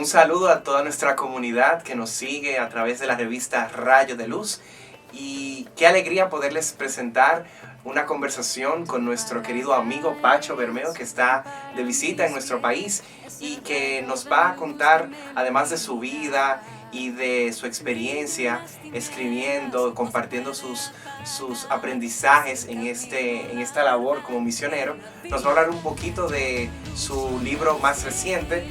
Un saludo a toda nuestra comunidad que nos sigue a través de la revista Rayo de Luz. Y qué alegría poderles presentar una conversación con nuestro querido amigo Pacho Bermeo, que está de visita en nuestro país y que nos va a contar, además de su vida y de su experiencia escribiendo, compartiendo sus aprendizajes en esta labor como misionero, nos va a hablar un poquito de su libro más reciente,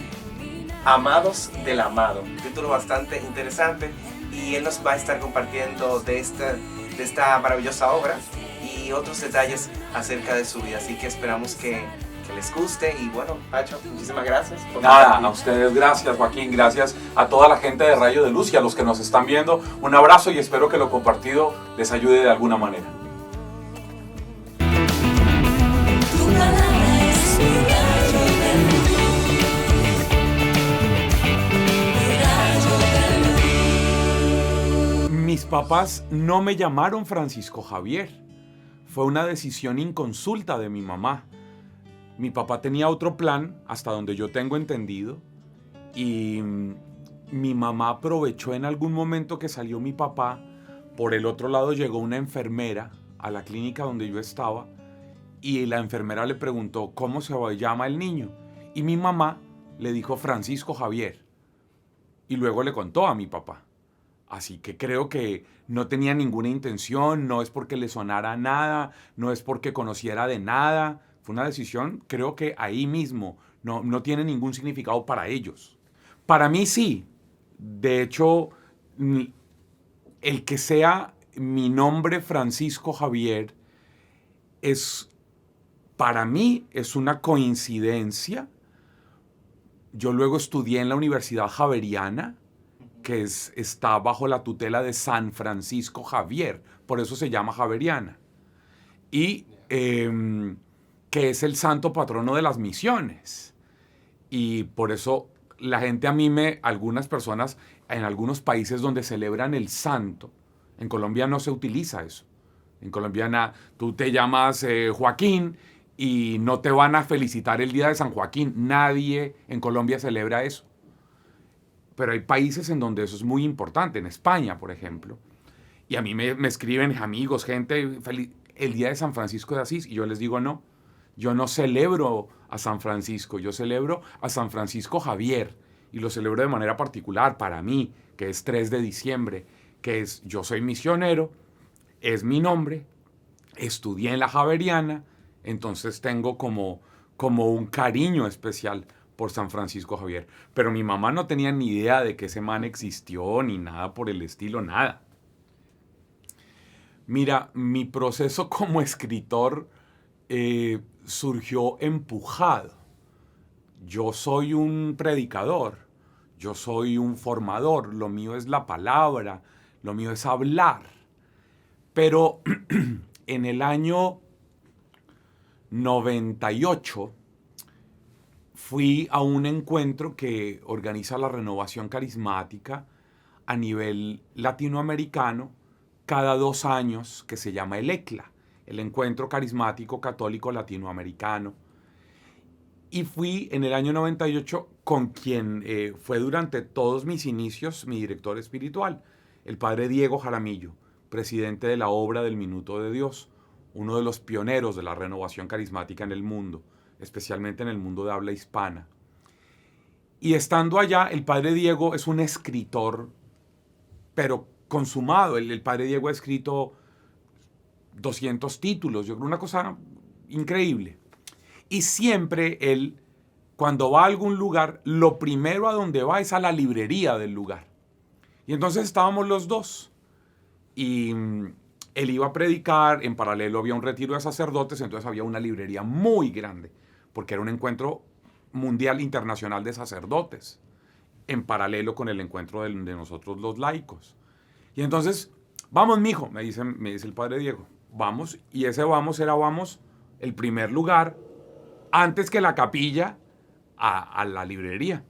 Amados del Amado, un título bastante interesante, y él nos va a estar compartiendo de esta maravillosa obra y otros detalles acerca de su vida, así que esperamos que les guste. Y bueno, Pacho, muchísimas gracias por Nada, a ustedes gracias, Joaquín, gracias a toda la gente de Rayo de Luz y a los que nos están viendo, un abrazo y espero que lo compartido les ayude de alguna manera. Mis papás no me llamaron Francisco Javier. Fue una decisión inconsulta de mi mamá. Mi papá tenía otro plan, hasta donde yo tengo entendido, y mi mamá aprovechó en algún momento que salió mi papá. Por el otro lado llegó una enfermera a la clínica donde yo estaba y la enfermera le preguntó cómo se llama el niño. Y mi mamá le dijo Francisco Javier. Y luego le contó a mi papá. Así que creo que no tenía ninguna intención, no es porque le sonara nada, no es porque conociera de nada. Fue una decisión, creo que ahí mismo, no tiene ningún significado para ellos. Para mí sí. De hecho, el que sea mi nombre Francisco Javier para mí es una coincidencia. Yo luego estudié en la Universidad Javeriana, que está bajo la tutela de San Francisco Javier, por eso se llama Javeriana, y que es el santo patrono de las misiones. Y por eso la gente algunas personas en algunos países donde celebran el santo, en Colombia no se utiliza eso. En Colombia tú te llamas Joaquín y no te van a felicitar el día de San Joaquín. Nadie en Colombia celebra eso. Pero hay países en donde eso es muy importante, en España, por ejemplo. Y a mí me escriben amigos, gente, el día de San Francisco de Asís, y yo les digo no. Yo no celebro a San Francisco, yo celebro a San Francisco Javier, y lo celebro de manera particular para mí, que es 3 de diciembre, yo soy misionero, es mi nombre, estudié en la Javeriana, entonces tengo como un cariño especial por San Francisco Javier. Pero mi mamá no tenía ni idea de que ese man existió, ni nada por el estilo, nada. Mira, mi proceso como escritor surgió empujado. Yo soy un predicador, yo soy un formador, lo mío es la palabra, lo mío es hablar. Pero en el año 98 fui a un encuentro que organiza la Renovación Carismática a nivel latinoamericano cada 2 años, que se llama el ECLA, el Encuentro Carismático Católico Latinoamericano. Y fui en el año 98 con quien fue durante todos mis inicios mi director espiritual, el padre Diego Jaramillo, presidente de la Obra del Minuto de Dios, uno de los pioneros de la renovación carismática en el mundo, especialmente en el mundo de habla hispana. Y estando allá, el padre Diego es un escritor, pero consumado. El padre Diego ha escrito 200 títulos, yo creo una cosa increíble. Y siempre él, cuando va a algún lugar, lo primero a donde va es a la librería del lugar. Y entonces estábamos los dos. Y él iba a predicar, en paralelo había un retiro de sacerdotes, entonces había una librería muy grande, porque era un encuentro mundial internacional de sacerdotes, en paralelo con el encuentro de nosotros los laicos. Y entonces, vamos, mijo, me dice el padre Diego, vamos, y ese vamos era el primer lugar, antes que la capilla, a la librería.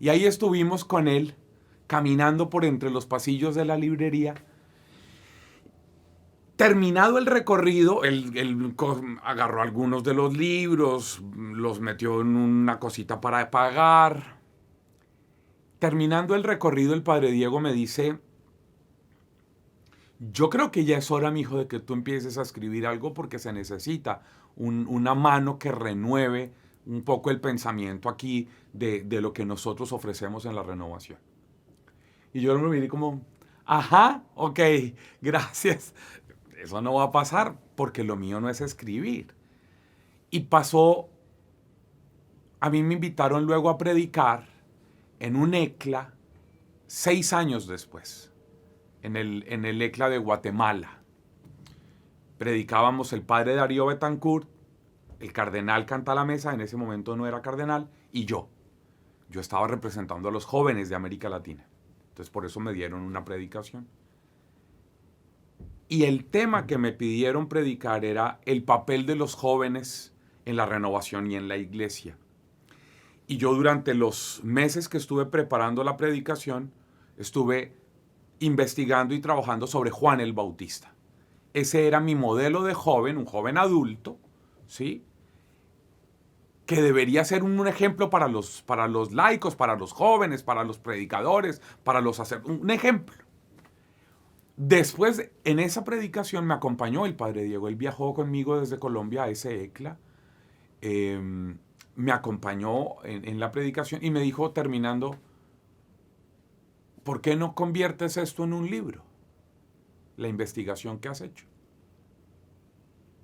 Y ahí estuvimos con él, caminando por entre los pasillos de la librería. Terminado el recorrido, él agarró algunos de los libros, los metió en una cosita para pagar. terminando el recorrido, el padre Diego me dice, yo creo que ya es hora, mijo, de que tú empieces a escribir algo porque se necesita una mano que renueve un poco el pensamiento aquí de lo que nosotros ofrecemos en la renovación. Y yo me miré como, ajá, ok, gracias. Eso no va a pasar porque lo mío no es escribir. Y pasó, a mí me invitaron luego a predicar en un ECLA 6 años después, en el ECLA de Guatemala. Predicábamos el padre Darío Betancourt, el cardenal Cantalamessa, en ese momento no era cardenal, y yo. Yo estaba representando a los jóvenes de América Latina. Entonces por eso me dieron una predicación. Y el tema que me pidieron predicar era el papel de los jóvenes en la renovación y en la iglesia. Y yo durante los meses que estuve preparando la predicación, estuve investigando y trabajando sobre Juan el Bautista. Ese era mi modelo de joven, un joven adulto, ¿sí? Que debería ser un ejemplo para los laicos, para los jóvenes, para los predicadores, para los sacerdotes, un ejemplo. Después, en esa predicación me acompañó el padre Diego. Él viajó conmigo desde Colombia a ese ECLA. Me acompañó en la predicación y me dijo, terminando, ¿por qué no conviertes esto en un libro? La investigación que has hecho.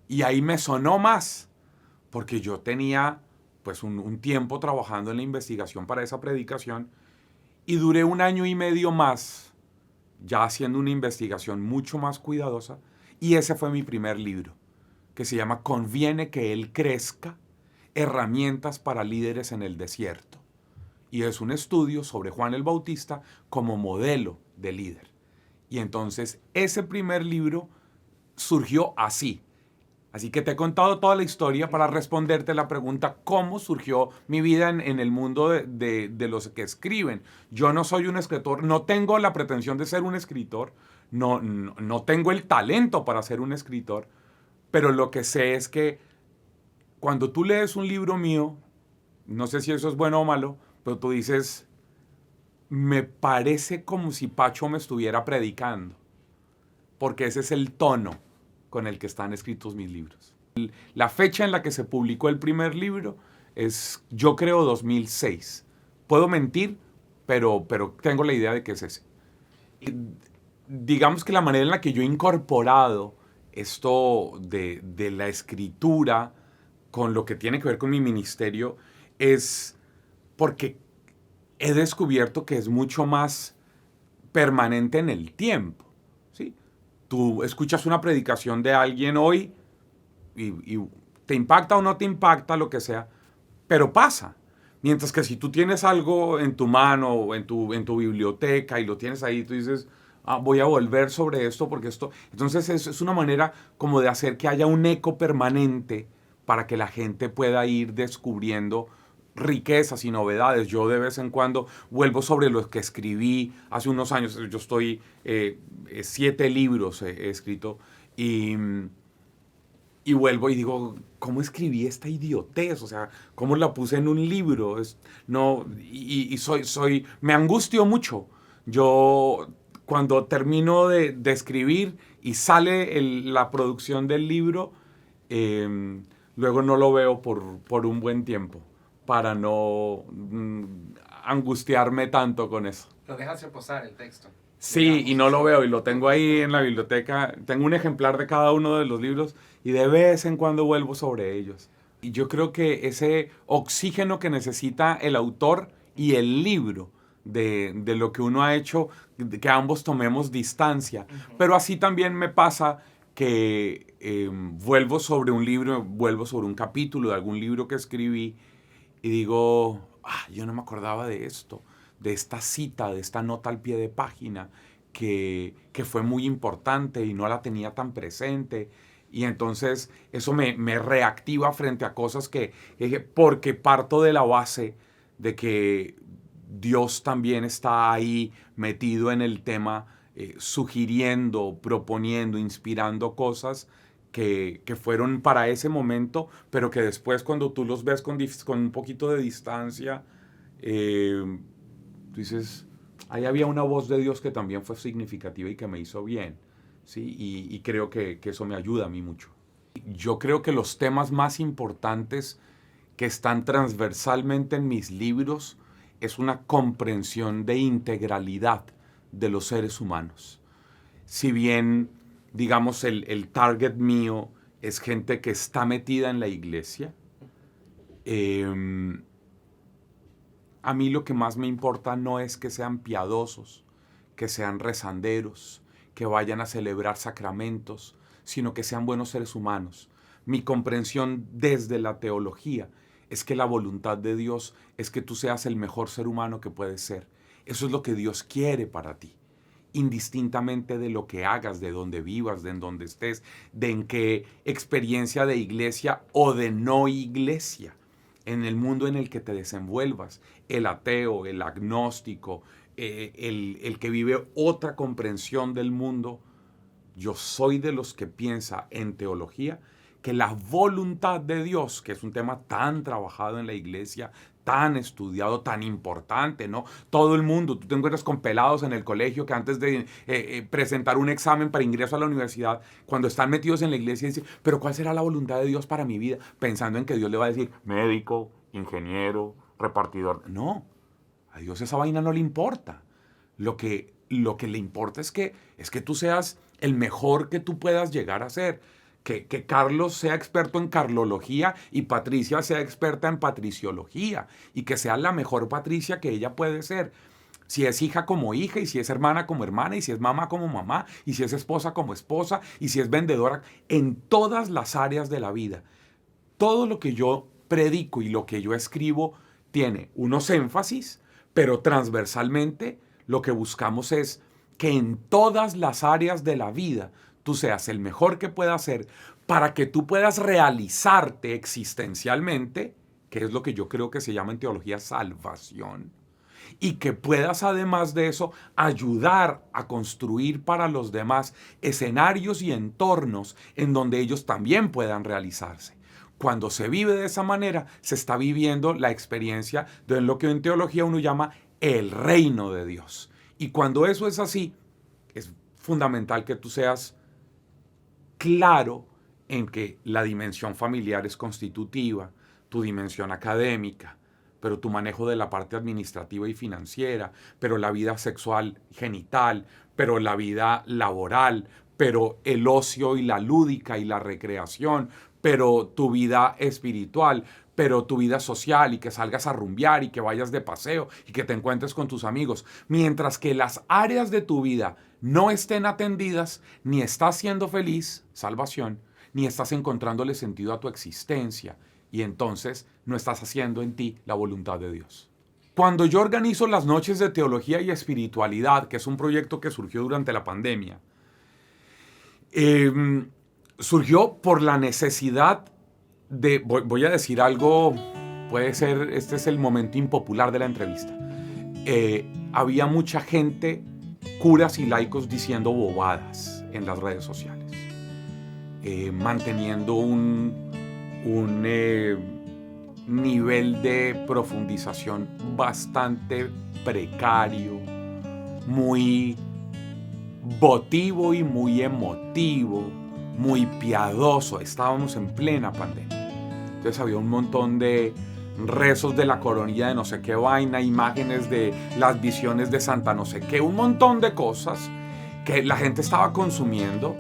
Y ahí me sonó más, porque yo tenía pues un tiempo trabajando en la investigación para esa predicación y duré 1 año y medio más ya haciendo una investigación mucho más cuidadosa, y ese fue mi primer libro, que se llama Conviene que él crezca, herramientas para líderes en el desierto. Y es un estudio sobre Juan el Bautista como modelo de líder. Y entonces ese primer libro surgió así. Así que te he contado toda la historia para responderte la pregunta, ¿cómo surgió mi vida en el mundo de los que escriben? Yo no soy un escritor, no tengo la pretensión de ser un escritor, no tengo el talento para ser un escritor, pero lo que sé es que cuando tú lees un libro mío, no sé si eso es bueno o malo, pero tú dices, me parece como si Pacho me estuviera predicando, porque ese es el tono con el que están escritos mis libros. La fecha en la que se publicó el primer libro es, yo creo, 2006. Puedo mentir, pero tengo la idea de que es ese. Y digamos que la manera en la que yo he incorporado esto de la escritura con lo que tiene que ver con mi ministerio es porque he descubierto que es mucho más permanente en el tiempo, ¿sí? Tú escuchas una predicación de alguien hoy y te impacta o no te impacta, lo que sea, pero pasa. Mientras que si tú tienes algo en tu mano o en tu biblioteca y lo tienes ahí, tú dices, voy a volver sobre esto porque esto... Entonces es una manera como de hacer que haya un eco permanente para que la gente pueda ir descubriendo riquezas y novedades. Yo de vez en cuando vuelvo sobre lo que escribí hace unos años. Yo estoy 7 libros he escrito y vuelvo y digo, ¿cómo escribí esta idiotez? O sea, ¿cómo la puse en un libro? No, me angustio mucho. Yo cuando termino de escribir y sale la producción del libro, luego no lo veo por un buen tiempo, para no angustiarme tanto con eso. Lo dejas reposar el texto. Sí, Digamos, y no lo veo, y lo tengo ahí en la biblioteca. Tengo un ejemplar de cada uno de los libros y de vez en cuando vuelvo sobre ellos. Y yo creo que ese oxígeno que necesita el autor y el libro de lo que uno ha hecho, que ambos tomemos distancia. Pero así también me pasa que vuelvo sobre un libro, vuelvo sobre un capítulo de algún libro que escribí y digo, yo no me acordaba de esto, de esta cita, de esta nota al pie de página que fue muy importante y no la tenía tan presente. Y entonces eso me reactiva frente a cosas porque parto de la base de que Dios también está ahí metido en el tema, sugiriendo, proponiendo, inspirando cosas que fueron para ese momento, pero que después cuando tú los ves con un poquito de distancia, tú dices, ahí había una voz de Dios que también fue significativa y que me hizo bien, ¿sí? Y creo que eso me ayuda a mí mucho. Yo creo que los temas más importantes que están transversalmente en mis libros es una comprensión de integralidad de los seres humanos. Si bien, digamos, el target mío es gente que está metida en la iglesia, a mí lo que más me importa no es que sean piadosos, que sean rezanderos, que vayan a celebrar sacramentos, sino que sean buenos seres humanos. Mi comprensión desde la teología es que la voluntad de Dios es que tú seas el mejor ser humano que puedes ser. Eso es lo que Dios quiere para ti, indistintamente de lo que hagas, de dónde vivas, de en dónde estés, de en qué experiencia de iglesia o de no iglesia, en el mundo en el que te desenvuelvas, el ateo, el agnóstico, el que vive otra comprensión del mundo. Yo soy de los que piensa en teología que la voluntad de Dios, que es un tema tan trabajado en la iglesia, tan estudiado, tan importante, ¿no? Todo el mundo, tú te encuentras con pelados en el colegio que antes de presentar un examen para ingreso a la universidad, cuando están metidos en la iglesia, dicen, pero ¿cuál será la voluntad de Dios para mi vida? Pensando en que Dios le va a decir, médico, ingeniero, repartidor. No, a Dios esa vaina no le importa. Lo que le importa es que tú seas el mejor que tú puedas llegar a ser. Que Carlos sea experto en carlología y Patricia sea experta en patriciología y que sea la mejor Patricia que ella puede ser. Si es hija como hija, y si es hermana como hermana, y si es mamá como mamá, y si es esposa como esposa, y si es vendedora, en todas las áreas de la vida. Todo lo que yo predico y lo que yo escribo tiene unos énfasis, pero transversalmente lo que buscamos es que en todas las áreas de la vida tú seas el mejor que puedas ser para que tú puedas realizarte existencialmente, que es lo que yo creo que se llama en teología salvación, y que puedas además de eso ayudar a construir para los demás escenarios y entornos en donde ellos también puedan realizarse. Cuando se vive de esa manera, se está viviendo la experiencia de lo que en teología uno llama el reino de Dios. Y cuando eso es así, es fundamental que tú seas claro en que la dimensión familiar es constitutiva, tu dimensión académica, pero tu manejo de la parte administrativa y financiera, pero la vida sexual genital, pero la vida laboral, pero el ocio y la lúdica y la recreación, pero tu vida espiritual, pero tu vida social y que salgas a rumbear y que vayas de paseo y que te encuentres con tus amigos. Mientras que las áreas de tu vida no estén atendidas, ni estás siendo feliz, salvación, ni estás encontrándole sentido a tu existencia y entonces no estás haciendo en ti la voluntad de Dios. Cuando yo organizo las noches de teología y espiritualidad, que es un proyecto que surgió durante la pandemia, surgió por la necesidad de, voy a decir algo, puede ser, este es el momento impopular de la entrevista. Había mucha gente, curas y laicos, diciendo bobadas en las redes sociales, manteniendo un nivel de profundización bastante precario, muy votivo y muy emotivo, muy piadoso. Estábamos en plena pandemia. Entonces había un montón de rezos de la coronilla de no sé qué vaina, imágenes de las visiones de Santa no sé qué, un montón de cosas que la gente estaba consumiendo.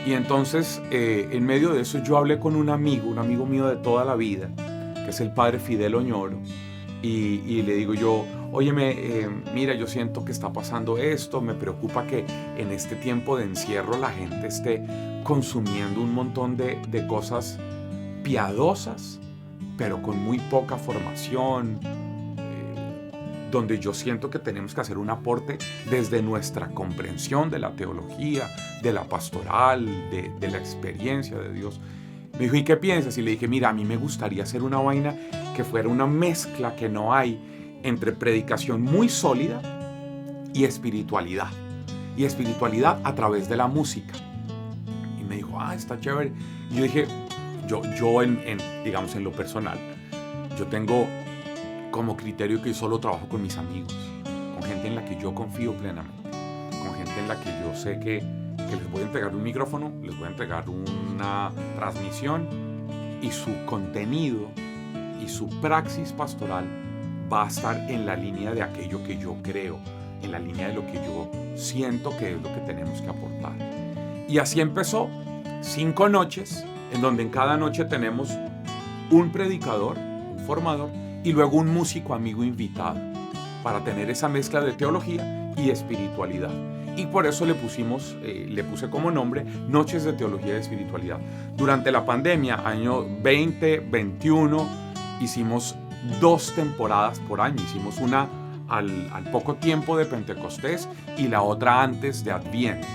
Y entonces, en medio de eso, yo hablé con un amigo mío de toda la vida, que es el padre Fidel Oñoro, y le digo yo, óyeme, mira, yo siento que está pasando esto, me preocupa que en este tiempo de encierro la gente esté consumiendo un montón de cosas piadosas, pero con muy poca formación, donde yo siento que tenemos que hacer un aporte desde nuestra comprensión de la teología, de la pastoral, de la experiencia de Dios. Me dijo, ¿y qué piensas? Y le dije, mira, a mí me gustaría hacer una vaina que fuera una mezcla que no hay entre predicación muy sólida y espiritualidad. Y espiritualidad a través de la música. Y me dijo, está chévere. Y yo dije, yo digamos, en lo personal, yo tengo como criterio que yo solo trabajo con mis amigos. con gente en la que yo confío plenamente, con gente en la que yo sé que les voy a entregar un micrófono, les voy a entregar una transmisión y su contenido y su praxis pastoral va a estar en la línea de aquello que yo creo, en la línea de lo que yo siento que es lo que tenemos que aportar. Y así empezó, 5 noches, en donde en cada noche tenemos un predicador, un formador, y luego un músico amigo invitado, para tener esa mezcla de teología y espiritualidad. Y por eso le puse como nombre Noches de Teología y Espiritualidad. Durante la pandemia, año 2021, hicimos 2 temporadas por año. Hicimos una al poco tiempo de Pentecostés y la otra antes de Adviento.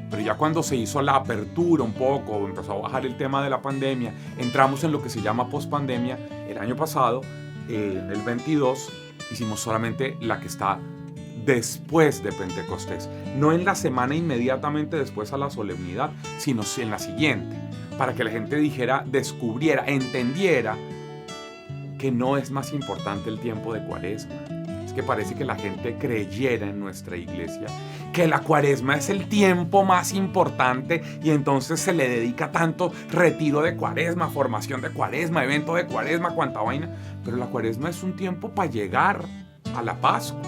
Pero ya cuando se hizo la apertura un poco, empezó a bajar el tema de la pandemia, entramos en lo que se llama pospandemia. El año pasado, en el 22, hicimos solamente la que está después de Pentecostés, no en la semana inmediatamente después a la solemnidad, sino en la siguiente, para que la gente dijera, descubriera, entendiera que no es más importante el tiempo de Cuaresma. Es que parece que la gente creyera en nuestra iglesia que la Cuaresma es el tiempo más importante y entonces se le dedica tanto retiro de Cuaresma, formación de Cuaresma, evento de Cuaresma, cuanta vaina, pero la Cuaresma es un tiempo para llegar a la Pascua.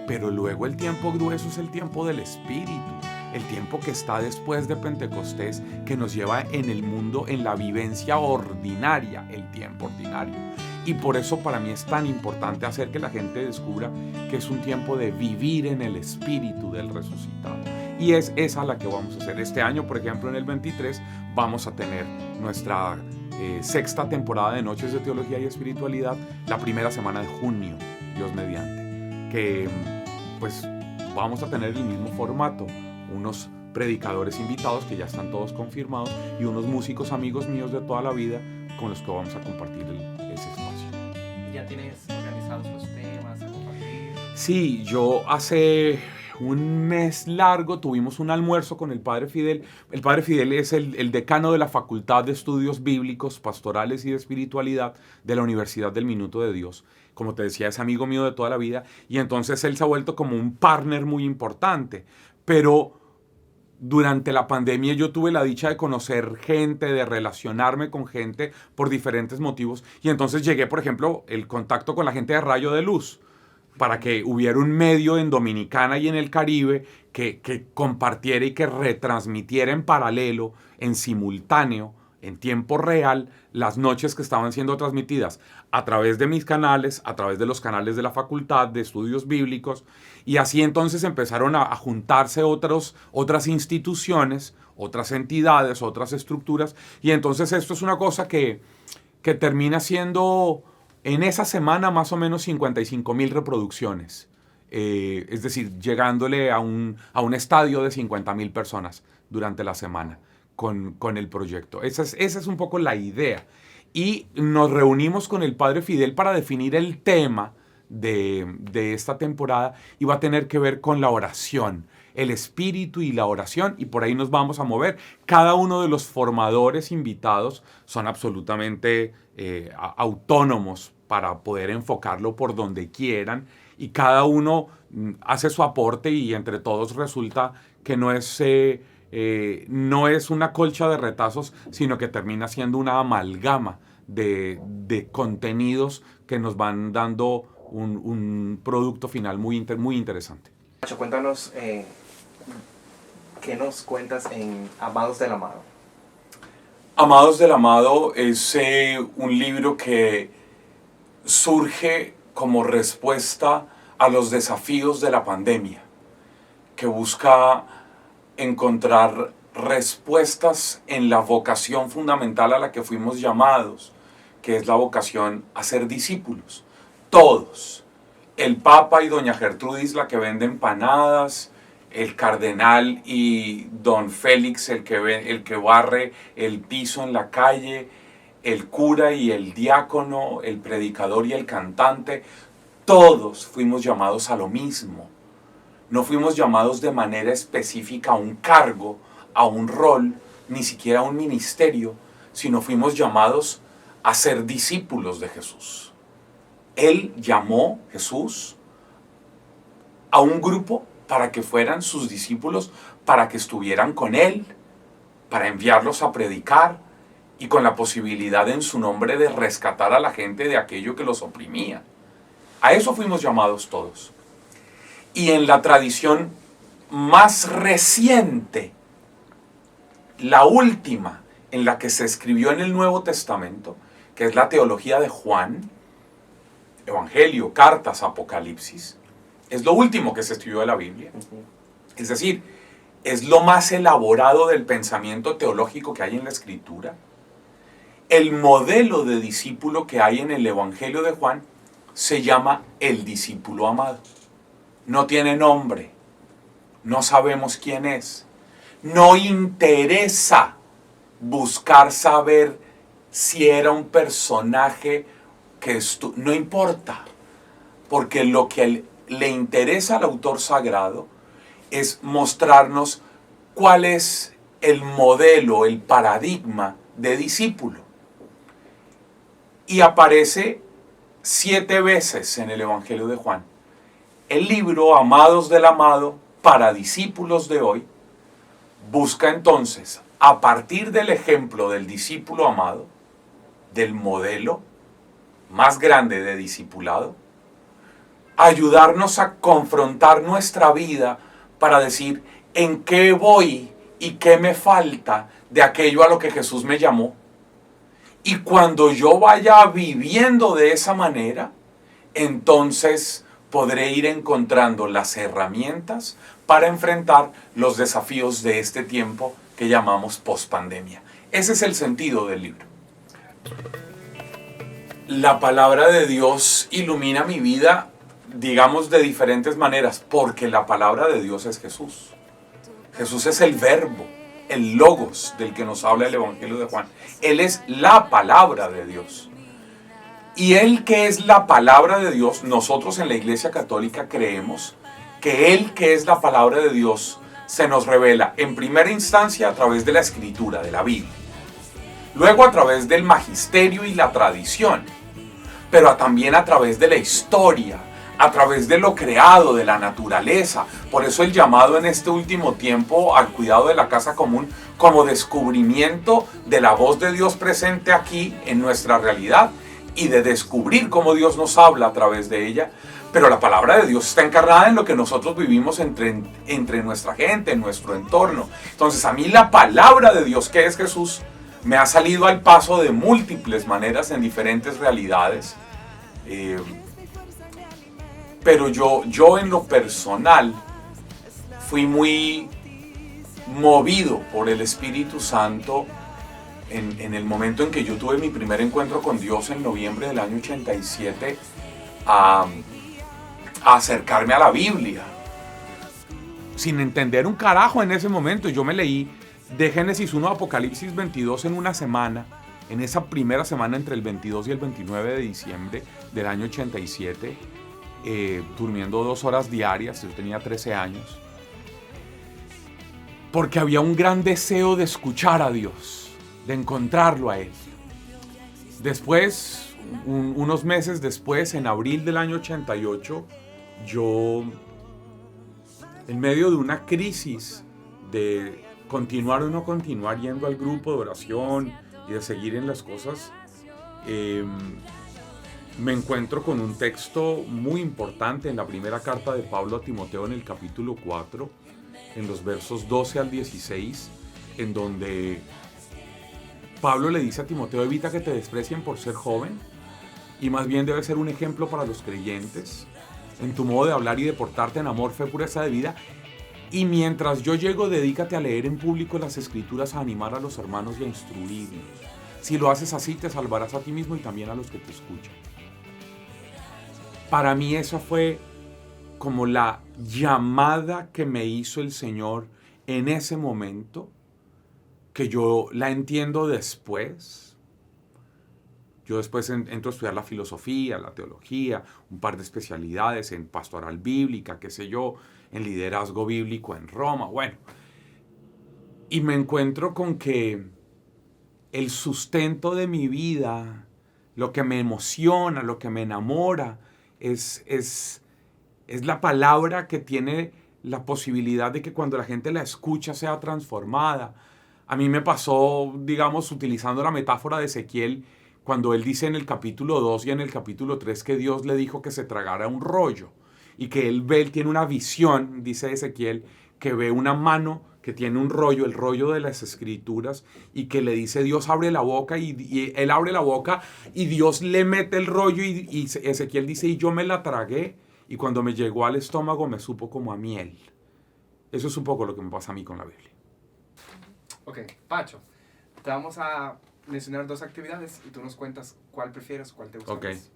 Pero luego el tiempo grueso es el tiempo del Espíritu, el tiempo que está después de Pentecostés, que nos lleva en el mundo, en la vivencia ordinaria, el tiempo ordinario. Y por eso para mí es tan importante hacer que la gente descubra que es un tiempo de vivir en el Espíritu del resucitado. Y es esa la que vamos a hacer. Este año, por ejemplo, en el 23, vamos a tener nuestra 6ª temporada de Noches de Teología y Espiritualidad, la primera semana de junio, Dios mediante. Que pues vamos a tener el mismo formato, unos predicadores invitados que ya están todos confirmados y unos músicos amigos míos de toda la vida con los que vamos a compartir ese espacio. ¿Y ya tienes organizados los temas a compartir? Sí, yo hace un mes largo tuvimos un almuerzo con el Padre Fidel. El Padre Fidel es el decano de la Facultad de Estudios Bíblicos, Pastorales y de Espiritualidad de la Universidad del Minuto de Dios. Como te decía, es amigo mío de toda la vida y entonces él se ha vuelto como un partner muy importante. Pero durante la pandemia yo tuve la dicha de conocer gente, de relacionarme con gente por diferentes motivos y entonces llegué, por ejemplo, el contacto con la gente de Rayo de Luz, para que hubiera un medio en Dominicana y en el Caribe que compartiera y que retransmitiera en paralelo, en simultáneo, en tiempo real, las noches que estaban siendo transmitidas a través de mis canales, a través de los canales de la Facultad de Estudios Bíblicos, y así entonces empezaron a juntarse otras instituciones, otras entidades, otras estructuras, y entonces esto es una cosa que termina siendo en esa semana más o menos 55,000 reproducciones. Es decir, llegándole a un estadio de 50,000 personas durante la semana con el proyecto. Esa es un poco la idea. Y nos reunimos con el Padre Fidel para definir el tema de esta temporada y va a tener que ver con la oración, el espíritu y la oración, y por ahí nos vamos a mover. Cada uno de los formadores invitados son absolutamente autónomos para poder enfocarlo por donde quieran y cada uno hace su aporte y entre todos resulta que no es una colcha de retazos, sino que termina siendo una amalgama de contenidos que nos van dando un producto final muy interesante. Pacho, cuéntanos, ¿qué nos cuentas en Amados del Amado? Amados del Amado es un libro que surge como respuesta a los desafíos de la pandemia, que busca encontrar respuestas en la vocación fundamental a la que fuimos llamados, que es la vocación a ser discípulos. Todos, el Papa y Doña Gertrudis, la que vende empanadas, el cardenal y don Félix, el que barre el piso en la calle, el cura y el diácono, el predicador y el cantante, todos fuimos llamados a lo mismo. No fuimos llamados de manera específica a un cargo, a un rol, ni siquiera a un ministerio, sino fuimos llamados a ser discípulos de Jesús. Él llamó, Jesús, a un grupo para que fueran sus discípulos, para que estuvieran con él, para enviarlos a predicar y con la posibilidad en su nombre de rescatar a la gente de aquello que los oprimía. A eso fuimos llamados todos. Y en la tradición más reciente, la última en la que se escribió en el Nuevo Testamento, que es la teología de Juan, Evangelio, cartas, Apocalipsis, es lo último que se escribió de la Biblia. Es decir, es lo más elaborado del pensamiento teológico que hay en la Escritura. El modelo de discípulo que hay en el Evangelio de Juan se llama el discípulo amado. No tiene nombre, no sabemos quién es, no interesa buscar saber si era un personaje que no importa, porque lo que le interesa al autor sagrado es mostrarnos cuál es el modelo, el paradigma de discípulo. Y aparece 7 veces en el Evangelio de Juan. El libro Amados del Amado para discípulos de hoy busca entonces, a partir del ejemplo del discípulo amado, del modelo más grande de discipulado, ayudarnos a confrontar nuestra vida para decir en qué voy y qué me falta de aquello a lo que Jesús me llamó. Y cuando yo vaya viviendo de esa manera, entonces podré ir encontrando las herramientas para enfrentar los desafíos de este tiempo que llamamos pospandemia. Ese es el sentido del libro. La palabra de Dios ilumina mi vida, digamos, de diferentes maneras, porque la palabra de Dios es Jesús. Jesús es el verbo, el logos del que nos habla el Evangelio de Juan. Él es la palabra de Dios. Y Él que es la palabra de Dios, nosotros en la Iglesia Católica creemos que Él que es la palabra de Dios se nos revela en primera instancia a través de la Escritura, de la Biblia. Luego a través del magisterio y la tradición, pero también a través de la historia, a través de lo creado, de la naturaleza. Por eso el llamado en este último tiempo al cuidado de la casa común como descubrimiento de la voz de Dios presente aquí en nuestra realidad y de descubrir cómo Dios nos habla a través de ella. Pero la palabra de Dios está encarnada en lo que nosotros vivimos entre nuestra gente, en nuestro entorno. Entonces a mí la palabra de Dios, que es Jesús, me ha salido al paso de múltiples maneras en diferentes realidades. Pero yo en lo personal fui muy movido por el Espíritu Santo en el momento en que yo tuve mi primer encuentro con Dios en noviembre del año 87 a acercarme a la Biblia. Sin entender un carajo en ese momento, yo me leí de Génesis 1 a Apocalipsis 22 en una semana, en esa primera semana entre el 22 y el 29 de diciembre del año 87, durmiendo 2 horas diarias. Yo tenía 13 años, porque había un gran deseo de escuchar a Dios, de encontrarlo a Él. Después, unos meses después, en abril del año 88, yo, en medio de una crisis de continuar o no continuar yendo al grupo de oración y de seguir en las cosas, me encuentro con un texto muy importante en la primera carta de Pablo a Timoteo en el capítulo 4, en los versos 12 al 16, en donde Pablo le dice a Timoteo: evita que te desprecien por ser joven, y más bien debes ser un ejemplo para los creyentes en tu modo de hablar y de portarte, en amor, fe, pureza de vida. Y mientras yo llego, dedícate a leer en público las Escrituras, a animar a los hermanos y a instruirlos. Si lo haces así, te salvarás a ti mismo y también a los que te escuchan. Para mí esa fue como la llamada que me hizo el Señor en ese momento, que yo la entiendo después. Yo después entro a estudiar la filosofía, la teología, un par de especialidades en pastoral bíblica, qué sé yo, en liderazgo bíblico en Roma, bueno. Y me encuentro con que el sustento de mi vida, lo que me emociona, lo que me enamora, es Es la palabra que tiene la posibilidad de que cuando la gente la escucha sea transformada. A mí me pasó, digamos, utilizando la metáfora de Ezequiel, cuando él dice en el capítulo 2 y en el capítulo 3 que Dios le dijo que se tragara un rollo y que él tiene una visión, dice Ezequiel, que ve una mano que tiene un rollo, el rollo de las escrituras, y que le dice Dios abre la boca y él abre la boca y Dios le mete el rollo y Ezequiel dice y yo me la tragué y cuando me llegó al estómago me supo como a miel. Eso es un poco lo que me pasa a mí con la Biblia. Ok, Pacho, te vamos a mencionar 2 actividades y tú nos cuentas cuál prefieres o cuál te gusta Ok. más.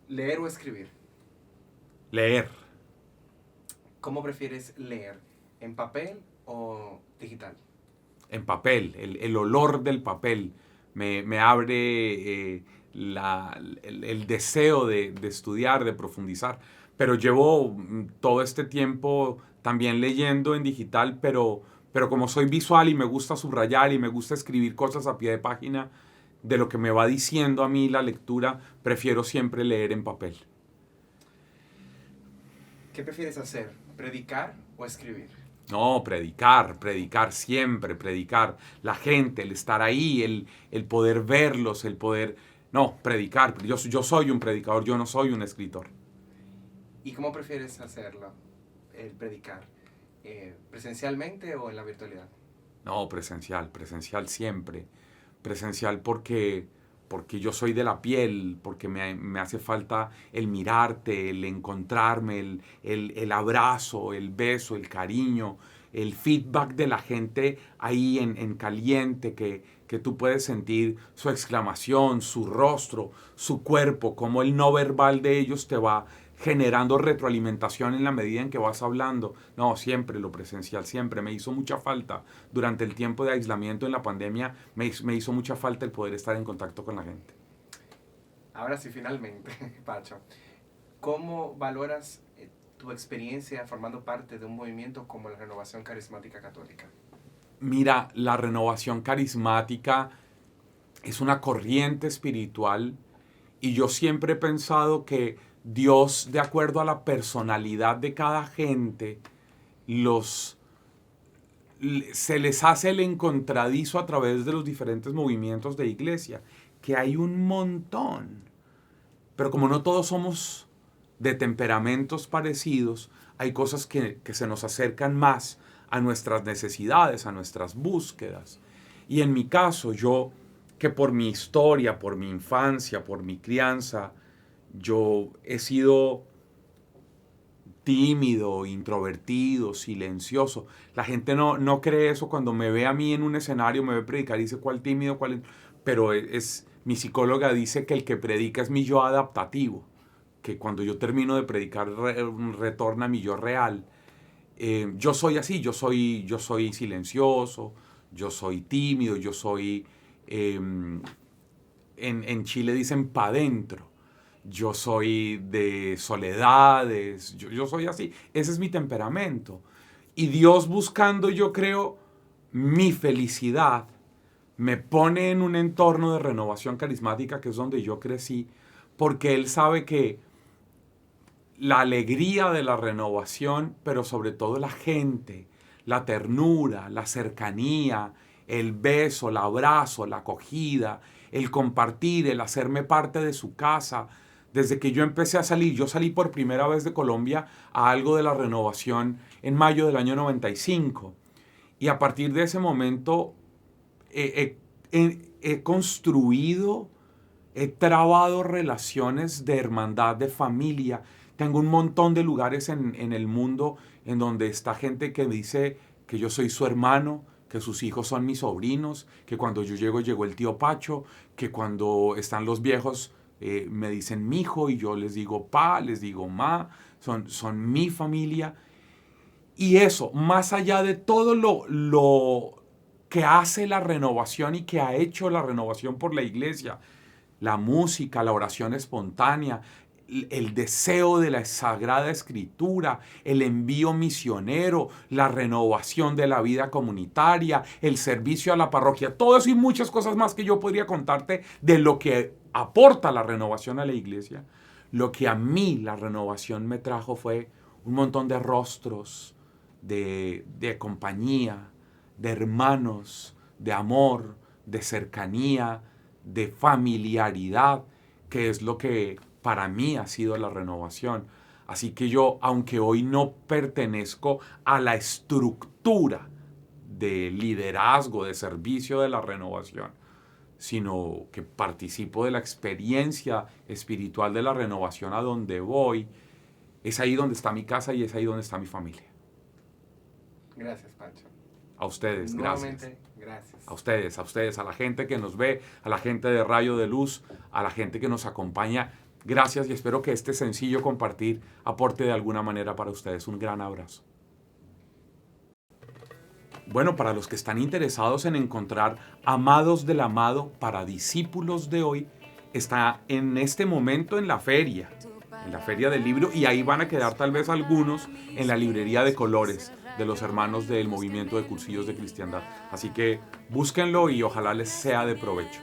¿Leer o escribir? Leer. ¿Cómo prefieres leer? ¿En papel o digital? En papel, el olor del papel me abre el deseo de estudiar, de profundizar. Pero llevo todo este tiempo también leyendo en digital, pero como soy visual y me gusta subrayar y me gusta escribir cosas a pie de página, de lo que me va diciendo a mí la lectura, prefiero siempre leer en papel. ¿Qué prefieres hacer? ¿Predicar o escribir? No, predicar siempre, predicar. La gente, el estar ahí, el poder verlos, el poder... No, predicar. Yo soy un predicador, yo no soy un escritor. ¿Y cómo prefieres hacerlo? El predicar. ¿Presencialmente o en la virtualidad? No, presencial siempre. Presencial porque yo soy de la piel, porque me hace falta el mirarte, el encontrarme, el abrazo, el beso, el cariño, el feedback de la gente ahí en caliente, que tú puedes sentir su exclamación, su rostro, su cuerpo, cómo el no verbal de ellos te va generando retroalimentación en la medida en que vas hablando. No, siempre lo presencial, siempre. Me hizo mucha falta durante el tiempo de aislamiento en la pandemia, me hizo mucha falta el poder estar en contacto con la gente. Ahora sí, finalmente, Pacho, ¿cómo valoras tu experiencia formando parte de un movimiento como la Renovación Carismática Católica? Mira, la renovación carismática es una corriente espiritual y yo siempre he pensado que Dios, de acuerdo a la personalidad de cada gente, se les hace el encontradizo a través de los diferentes movimientos de iglesia, que hay un montón. Pero como no todos somos de temperamentos parecidos, hay cosas que se nos acercan más a nuestras necesidades, a nuestras búsquedas. Y en mi caso, yo, que por mi historia, por mi infancia, por mi crianza, yo he sido tímido, introvertido, silencioso. La gente no cree eso cuando me ve a mí en un escenario, me ve predicar y dice cuál tímido, cuál... Pero mi psicóloga dice que el que predica es mi yo adaptativo, que cuando yo termino de predicar retorna a mi yo real. Yo soy así, yo soy silencioso, yo soy tímido, yo soy... en Chile dicen pa' dentro. Yo soy de soledades, yo soy así. Ese es mi temperamento. Y Dios buscando, yo creo, mi felicidad, me pone en un entorno de renovación carismática que es donde yo crecí, porque Él sabe que la alegría de la renovación, pero sobre todo la gente, la ternura, la cercanía, el beso, el abrazo, la acogida, el compartir, el hacerme parte de su casa. Desde que yo empecé a salir, yo salí por primera vez de Colombia a algo de la renovación en mayo del año 95. Y a partir de ese momento he construido, he trabado relaciones de hermandad, de familia. Tengo un montón de lugares en el mundo en donde está gente que dice que yo soy su hermano, que sus hijos son mis sobrinos, que cuando yo llego, llegó el tío Pacho, que cuando están los viejos me dicen mijo y yo les digo pa, les digo ma, son mi familia. Y eso, más allá de todo lo que hace la renovación y que ha hecho la renovación por la iglesia, la música, la oración espontánea, el deseo de la Sagrada Escritura, el envío misionero, la renovación de la vida comunitaria, el servicio a la parroquia, todo eso y muchas cosas más que yo podría contarte de lo que aporta la renovación a la iglesia. lo que a mí la renovación me trajo fue un montón de rostros, de compañía, de hermanos, de amor, de cercanía, de familiaridad, que es lo que para mí ha sido la renovación. Así que yo, aunque hoy no pertenezco a la estructura de liderazgo, de servicio de la renovación, sino que participo de la experiencia espiritual de la renovación a donde voy, es ahí donde está mi casa y es ahí donde está mi familia. Gracias, Pacho. A ustedes, gracias. Nuevamente, gracias. A ustedes, a la gente que nos ve, a la gente de Rayo de Luz, a la gente que nos acompaña. Gracias y espero que este sencillo compartir aporte de alguna manera para ustedes. Un gran abrazo. Bueno, para los que están interesados en encontrar Amados del Amado para discípulos de hoy, está en este momento en la feria del libro, y ahí van a quedar tal vez algunos en la librería de colores de los hermanos del movimiento de cursillos de cristiandad. Así que búsquenlo y ojalá les sea de provecho.